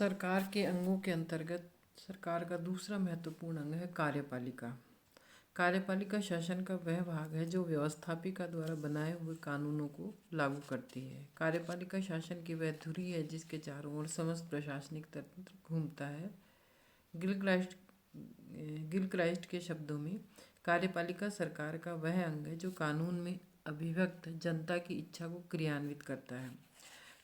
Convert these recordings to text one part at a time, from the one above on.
सरकार के अंगों के अंतर्गत सरकार का दूसरा महत्वपूर्ण अंग है कार्यपालिका। कार्यपालिका शासन का वह भाग है जो व्यवस्थापिका द्वारा बनाए हुए कानूनों को लागू करती है। कार्यपालिका शासन की वह धुरी है जिसके चारों ओर समस्त प्रशासनिक तंत्र घूमता है। गिलक्राइस्ट गिलक्राइस्ट के शब्दों में, कार्यपालिका सरकार का वह अंग है जो कानून में अभिव्यक्त जनता की इच्छा को क्रियान्वित करता है।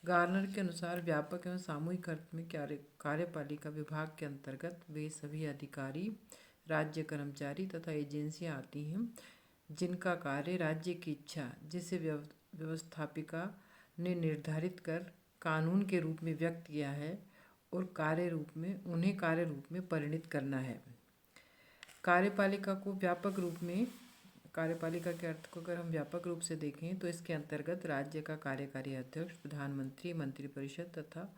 गार्नर के अनुसार व्यापक एवं सामूहिक अर्थ में कार्यपालिका विभाग के अंतर्गत वे सभी अधिकारी, राज्य कर्मचारी तथा एजेंसियां आती हैं जिनका कार्य राज्य की इच्छा, जिसे व्यवस्थापिका ने निर्धारित कर कानून के रूप में व्यक्त किया है और उन्हें कार्य रूप में परिणित करना है। कार्यपालिका के अर्थ को अगर हम व्यापक रूप से देखें तो इसके अंतर्गत राज्य का कार्यकारी अध्यक्ष, प्रधानमंत्री, मंत्रिपरिषद तथा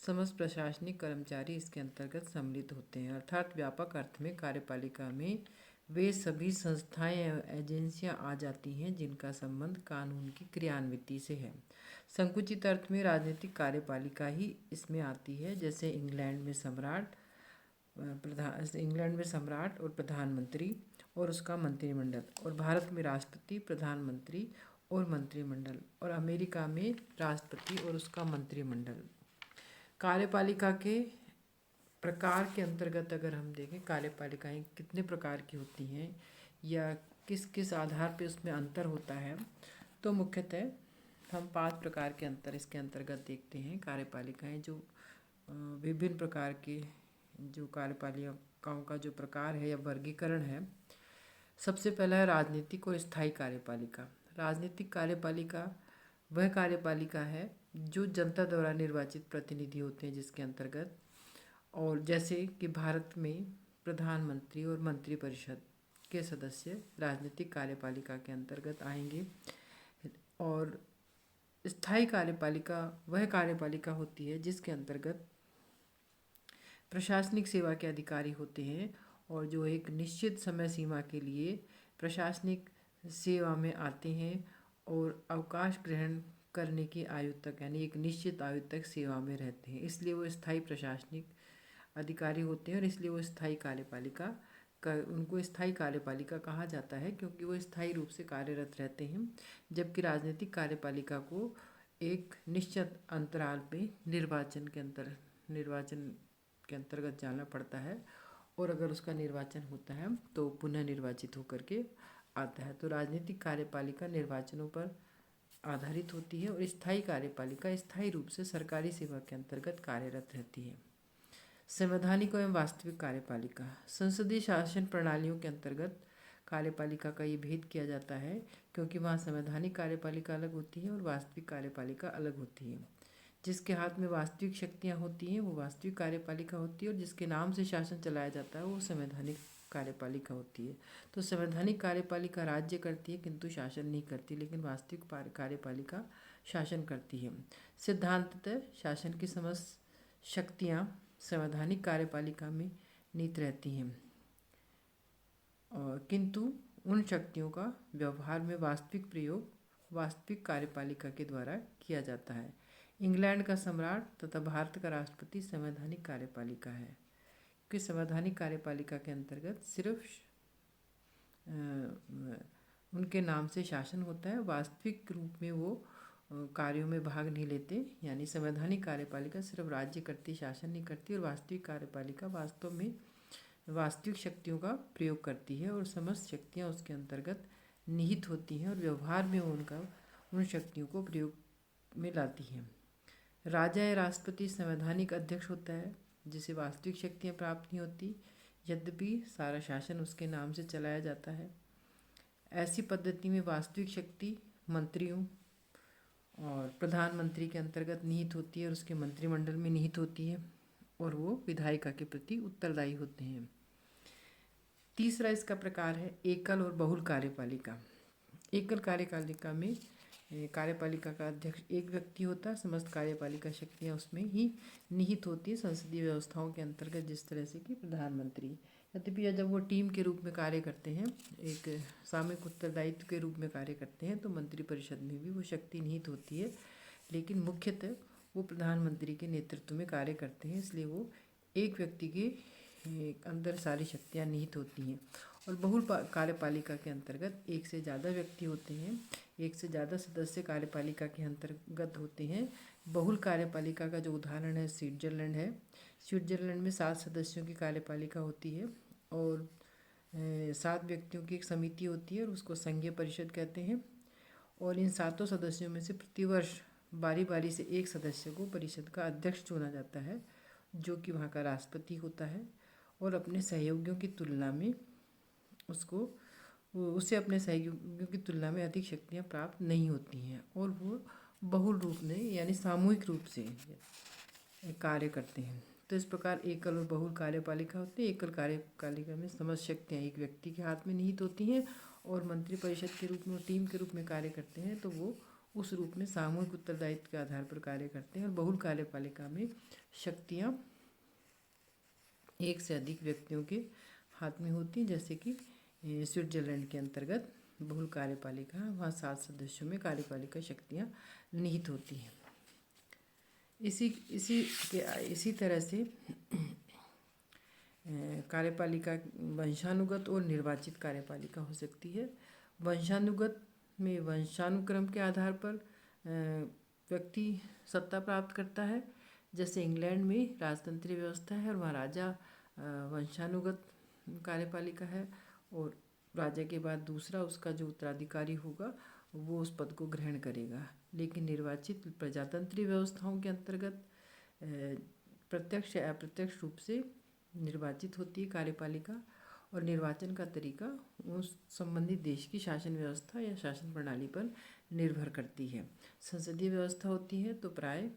समस्त प्रशासनिक कर्मचारी इसके अंतर्गत सम्मिलित होते हैं। अर्थात व्यापक अर्थ में कार्यपालिका में वे सभी संस्थाएं एवं एजेंसियां आ जाती हैं जिनका संबंध कानून की क्रियान्विति से है। संकुचित अर्थ में राजनीतिक कार्यपालिका ही इसमें आती है, जैसे इंग्लैंड में सम्राट और प्रधानमंत्री और उसका मंत्रिमंडल, और भारत में राष्ट्रपति, प्रधानमंत्री और मंत्रिमंडल, और अमेरिका में राष्ट्रपति और उसका मंत्रिमंडल। कार्यपालिका के प्रकार के अंतर्गत अगर हम देखें कार्यपालिकाएं कितने प्रकार की होती हैं या किस किस आधार पे उसमें अंतर होता है, तो मुख्यतः हम 5 प्रकार के अंतर इसके अंतर्गत देखते हैं। कार्यपालिकाएं जो विभिन्न प्रकार के जो कार्यपालिकाओं का जो प्रकार है या वर्गीकरण है। सबसे पहला है राजनीतिक और स्थायी कार्यपालिका। राजनीतिक कार्यपालिका वह कार्यपालिका है जो जनता द्वारा निर्वाचित प्रतिनिधि होते हैं जिसके अंतर्गत, और जैसे कि भारत में प्रधानमंत्री और मंत्रिपरिषद के सदस्य राजनीतिक कार्यपालिका के अंतर्गत आएंगे। और स्थायी कार्यपालिका वह कार्यपालिका होती है जिसके अंतर्गत प्रशासनिक सेवा के अधिकारी होते हैं और जो एक निश्चित समय सीमा के लिए प्रशासनिक सेवा में आते हैं और अवकाश ग्रहण करने की आयु तक, यानी एक निश्चित आयु तक सेवा में रहते हैं, इसलिए वो स्थायी प्रशासनिक अधिकारी होते हैं और इसलिए वो उनको स्थायी कार्यपालिका कहा जाता है क्योंकि वो स्थायी रूप से कार्यरत रहते हैं। जबकि राजनीतिक कार्यपालिका को एक निश्चित अंतराल पे निर्वाचन के अंतर्गत जाना पड़ता है, और अगर उसका निर्वाचन होता है तो पुनः निर्वाचित होकर के आता है। तो राजनीतिक कार्यपालिका निर्वाचनों पर आधारित होती है और स्थायी कार्यपालिका स्थायी रूप से सरकारी सेवा के अंतर्गत कार्यरत रहती है। संवैधानिक एवं वास्तविक कार्यपालिका। संसदीय शासन प्रणालियों के अंतर्गत कार्यपालिका का ये भेद किया जाता है क्योंकि वहाँ संवैधानिक कार्यपालिका अलग होती है और वास्तविक कार्यपालिका अलग होती है। जिसके हाथ में वास्तविक शक्तियाँ होती हैं वो वास्तविक कार्यपालिका होती है, और जिसके नाम से शासन चलाया जाता है वो संवैधानिक कार्यपालिका होती है। तो संवैधानिक कार्यपालिका राज्य करती है किंतु शासन नहीं करती, लेकिन वास्तविक कार्यपालिका शासन करती है। सिद्धांततः शासन की समस्त शक्तियाँ संवैधानिक कार्यपालिका में निहित रहती हैं, और किंतु उन शक्तियों का व्यवहार में वास्तविक प्रयोग वास्तविक कार्यपालिका के द्वारा किया जाता है। इंग्लैंड का सम्राट तथा भारत का राष्ट्रपति संवैधानिक कार्यपालिका है, क्योंकि संवैधानिक कार्यपालिका के अंतर्गत सिर्फ उनके नाम से शासन होता है, वास्तविक रूप में वो कार्यों में भाग नहीं लेते। यानी संवैधानिक कार्यपालिका सिर्फ राज्य करती, शासन नहीं करती, और वास्तविक कार्यपालिका वास्तव में वास्तविक शक्तियों का प्रयोग करती है और समस्त शक्तियाँ उसके अंतर्गत निहित होती हैं और व्यवहार में उन शक्तियों को प्रयोग में लाती हैं। राजा या राष्ट्रपति संवैधानिक अध्यक्ष होता है जिसे वास्तविक शक्तियाँ प्राप्त नहीं होती, यद्यपि सारा शासन उसके नाम से चलाया जाता है। ऐसी पद्धति में वास्तविक शक्ति मंत्रियों और प्रधानमंत्री के अंतर्गत निहित होती है और उसके मंत्रिमंडल में निहित होती है, और वो विधायिका के प्रति उत्तरदायी होते हैं। तीसरा इसका प्रकार है एकल और बहुल कार्यपालिका। एकल कार्यपालिका में कार्यपालिका का अध्यक्ष एक व्यक्ति होता है, समस्त कार्यपालिका शक्तियाँ उसमें ही निहित होती है संसदीय व्यवस्थाओं के अंतर्गत, जिस तरह से कि प्रधानमंत्री। यद्यपि जब वो टीम के रूप में कार्य करते हैं, एक सामूहिक उत्तरदायित्व के रूप में कार्य करते हैं, तो मंत्रिपरिषद में भी वो शक्ति निहित होती है, लेकिन मुख्यतः वो प्रधानमंत्री के नेतृत्व में कार्य करते हैं, इसलिए वो एक व्यक्ति के अंदर सारी शक्तियाँ निहित होती हैं। और बहुल कार्यपालिका के अंतर्गत एक से ज़्यादा व्यक्ति होते हैं, एक से ज़्यादा सदस्य कार्यपालिका के अंतर्गत होते हैं। बहुल कार्यपालिका का जो उदाहरण है स्विट्जरलैंड है। स्विट्जरलैंड में 7 सदस्यों की कार्यपालिका होती है और 7 व्यक्तियों की एक समिति होती है और उसको संघीय परिषद कहते हैं। और इन 7 सदस्यों में से प्रतिवर्ष बारी बारी से एक सदस्य को परिषद का अध्यक्ष चुना जाता है, जो कि वहाँ का राष्ट्रपति होता है और अपने सहयोगियों की तुलना में उससे अपने सहयोगियों की तुलना में अधिक शक्तियाँ प्राप्त नहीं होती हैं और वो बहुल रूप में यानी सामूहिक रूप से कार्य करते हैं। तो इस प्रकार एकल और बहुल कार्यपालिका होती है। एकल कार्यपालिका में समस्त शक्तियाँ एक व्यक्ति के हाथ में निहित होती हैं और मंत्रिपरिषद के रूप में, टीम के रूप में कार्य करते हैं, तो वो उस रूप में सामूहिक उत्तरदायित्व के आधार पर कार्य करते हैं। और बहुल कार्यपालिका में शक्तियाँ एक से अधिक व्यक्तियों के हाथ में होती हैं, जैसे कि स्विट्जरलैंड के अंतर्गत बहुल कार्यपालिका, वहाँ 7 सदस्यों में कार्यपालिका शक्तियाँ निहित होती हैं। इसी तरह से कार्यपालिका वंशानुगत और निर्वाचित कार्यपालिका हो सकती है। वंशानुगत में वंशानुक्रम के आधार पर व्यक्ति सत्ता प्राप्त करता है, जैसे इंग्लैंड में राजतंत्रीय व्यवस्था है और वहाँ राजा वंशानुगत कार्यपालिका है और राजा के बाद दूसरा उसका जो उत्तराधिकारी होगा वो उस पद को ग्रहण करेगा। लेकिन निर्वाचित प्रजातंत्रीय व्यवस्थाओं के अंतर्गत प्रत्यक्ष या अप्रत्यक्ष रूप से निर्वाचित होती है कार्यपालिका और निर्वाचन का तरीका उस संबंधित देश की शासन व्यवस्था या शासन प्रणाली पर निर्भर करती है। संसदीय व्यवस्था होती है तो प्राय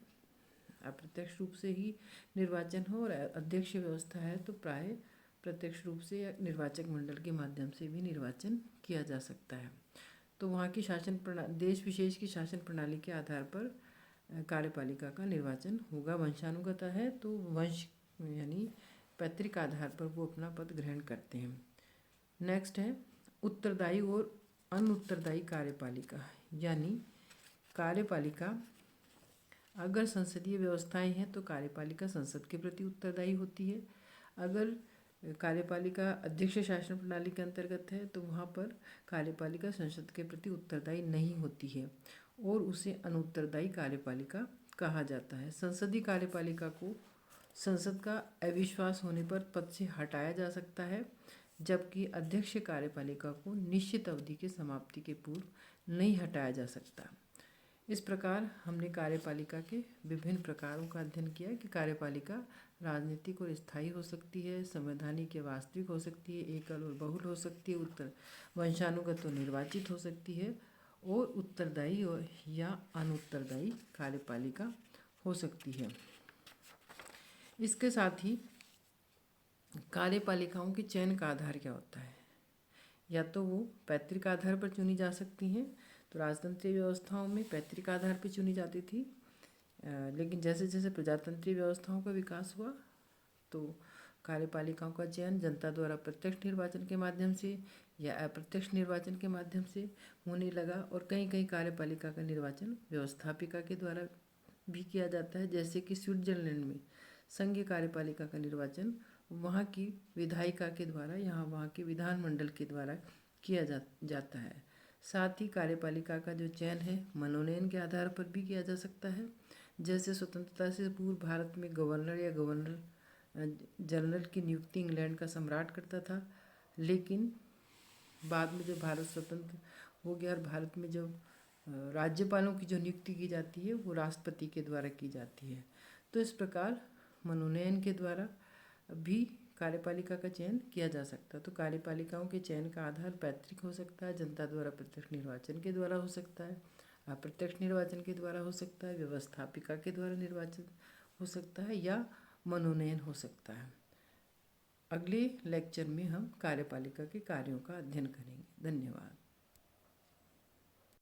अप्रत्यक्ष रूप से ही निर्वाचन हो और अध्यक्ष व्यवस्था है तो प्राय प्रत्यक्ष रूप से या निर्वाचक मंडल के माध्यम से भी निर्वाचन किया जा सकता है। तो वहाँ की शासन प्रणाली, देश विशेष की शासन प्रणाली के आधार पर कार्यपालिका का निर्वाचन होगा। वंशानुगत है तो वंश यानी पैतृक आधार पर वो अपना पद ग्रहण करते हैं। नेक्स्ट है उत्तरदायी और अनुत्तरदायी कार्यपालिका, यानी कार्यपालिका अगर संसदीय व्यवस्थाएं हैं तो कार्यपालिका संसद के प्रति उत्तरदायी होती है। अगर कार्यपालिका अध्यक्ष शासन प्रणाली के अंतर्गत है तो वहाँ पर कार्यपालिका संसद के प्रति उत्तरदायी नहीं होती है और उसे अनुत्तरदायी कार्यपालिका कहा जाता है। संसदीय कार्यपालिका को संसद का अविश्वास होने पर पद से हटाया जा सकता है, जबकि अध्यक्ष कार्यपालिका को निश्चित अवधि के समाप्ति के पूर्व नहीं हटाया जा सकता। इस प्रकार हमने कार्यपालिका के विभिन्न प्रकारों का अध्ययन किया कि कार्यपालिका राजनीतिक और स्थायी हो सकती है, संवैधानिक या वास्तविक हो सकती है, एकल और बहुल हो सकती है, वंशानुगत और निर्वाचित हो सकती है और उत्तरदायी और या अनुत्तरदायी कार्यपालिका हो सकती है। इसके साथ ही कार्यपालिकाओं के चयन का आधार क्या होता है? या तो वो पैतृक आधार पर चुनी जा सकती हैं, तो राजतंत्रीय व्यवस्थाओं में पैतृक आधार पर चुनी जाती थी, लेकिन जैसे जैसे प्रजातंत्रीय व्यवस्थाओं का विकास हुआ तो कार्यपालिकाओं का चयन जनता द्वारा प्रत्यक्ष निर्वाचन के माध्यम से या अप्रत्यक्ष निर्वाचन के माध्यम से होने लगा और कहीं कहीं कार्यपालिका का निर्वाचन व्यवस्थापिका के द्वारा भी किया जाता है। जैसे कि स्विट्जरलैंड में संघीय कार्यपालिका का निर्वाचन वहाँ की विधायिका के द्वारा वहाँ के विधानमंडल के द्वारा किया जाता है। साथ ही कार्यपालिका का जो चयन है मनोनयन के आधार पर भी किया जा सकता है। जैसे स्वतंत्रता से पूर्व भारत में गवर्नर या गवर्नर जनरल की नियुक्ति इंग्लैंड का सम्राट करता था, लेकिन बाद में जब भारत स्वतंत्र हो गया और भारत में जो राज्यपालों की जो नियुक्ति की जाती है वो राष्ट्रपति के द्वारा की जाती है। तो इस प्रकार मनोनयन के द्वारा भी कार्यपालिका का चयन किया जा सकता है। तो कार्यपालिकाओं के चयन का आधार पैतृक हो सकता है, जनता द्वारा प्रत्यक्ष निर्वाचन के द्वारा हो सकता है, अप्रत्यक्ष निर्वाचन के द्वारा हो सकता है, व्यवस्थापिका के द्वारा निर्वाचन हो सकता है या मनोनयन हो सकता है। अगले लेक्चर में हम कार्यपालिका के कार्यों का अध्ययन करेंगे। धन्यवाद।